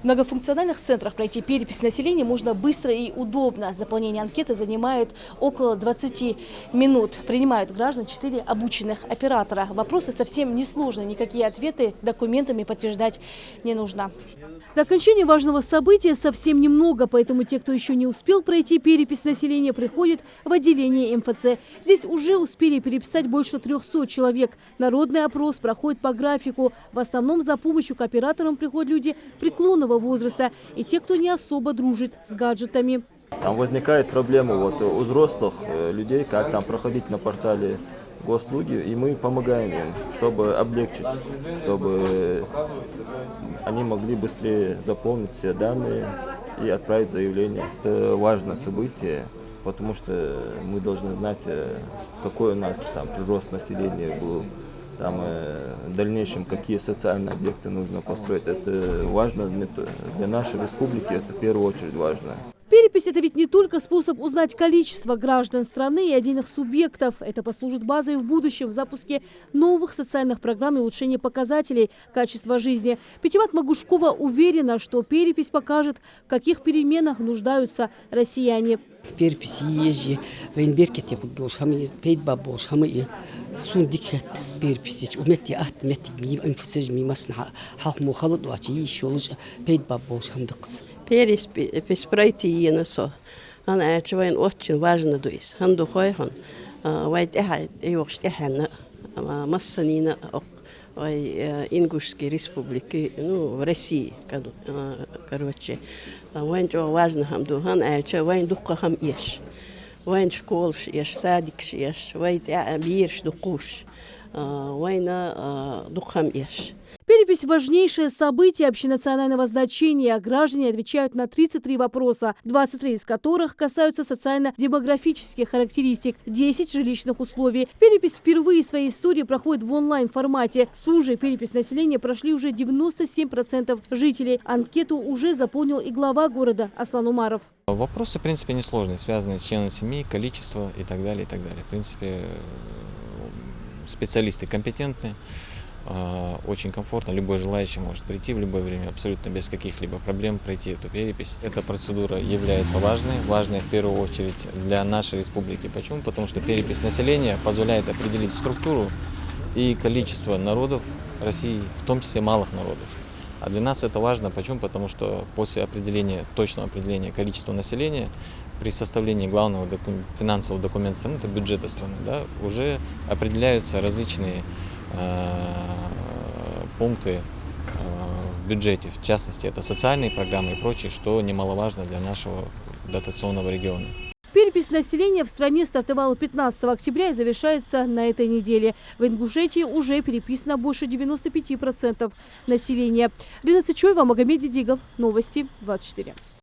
В многофункциональных центрах пройти перепись населения можно быстро и удобно. Заполнение анкеты занимает около 20 минут. Принимают граждан 4 обученных оператора. Вопросы совсем несложные, никакие ответы документами подтверждать не нужно. До окончания важного события совсем немного, поэтому те, кто еще не успел пройти перепись населения, приходят в отделение МФЦ. Здесь уже успели переписать больше 300 человек. Народный опрос проходит по графику. В основном за помощью к операторам приходят люди преклонного возраста и те, кто не особо дружит с гаджетами. Там возникает проблема у взрослых людей, как там проходить на портале госуслуги, и мы помогаем им, чтобы облегчить, чтобы они могли быстрее заполнить все данные и отправить заявление. Это важное событие, потому что мы должны знать, какой у нас там прирост населения был, там в дальнейшем какие социальные объекты нужно построить. Это важно для нашей республики, это в первую очередь важно. Перепись – это ведь не только способ узнать количество граждан страны и отдельных субъектов. Это послужит базой в будущем в запуске новых социальных программ и улучшения показателей качества жизни. Пятимат Магушкова уверена, что перепись покажет, в каких переменах нуждаются россияне. Перепись езжи, вейнберкет я подгошам, пейтбабошам и сундикет перепись. Умети атмети мифсеж мимасна хахму халудвачи ишолж пейтбабошам дакс. Перепись пройти еносо. Она очень важно дуис. Ханду хойхон. Вайт йохштехана массанина Ингушской республики, в России, короче. Вайн важно хамду. Хан вайн дукка хам еш. Вайн школ еш, садик еш, вайн бирш дукуш. Вайн дукхам еш. Перепись – важнейшее событие общенационального значения. Граждане отвечают на 33 вопроса, 23 из которых касаются социально-демографических характеристик, 10 жилищных условий. Перепись впервые в своей истории проходит в онлайн-формате. В Суже перепись населения прошли уже 97% жителей. Анкету уже заполнил и глава города Аслан Умаров. Вопросы, в принципе, несложные, связанные с членами семьи, количество и так далее, и так далее. В принципе, специалисты компетентны. Очень комфортно, любой желающий может прийти в любое время, абсолютно без каких-либо проблем пройти эту перепись. Эта процедура является важной в первую очередь для нашей республики. Почему? Потому что перепись населения позволяет определить структуру и количество народов России, в том числе малых народов. А для нас это важно. Почему? Потому что после точного определения количества населения при составлении главного финансового документа страны, это бюджета страны, уже определяются различные пункты в бюджете, в частности, это социальные программы и прочее, что немаловажно для нашего дотационного региона. Перепись населения в стране стартовала 15 октября и завершается на этой неделе. В Ингушетии уже переписано больше 95% населения. Рина Сычева, Магомед Дидигов. Новости 24.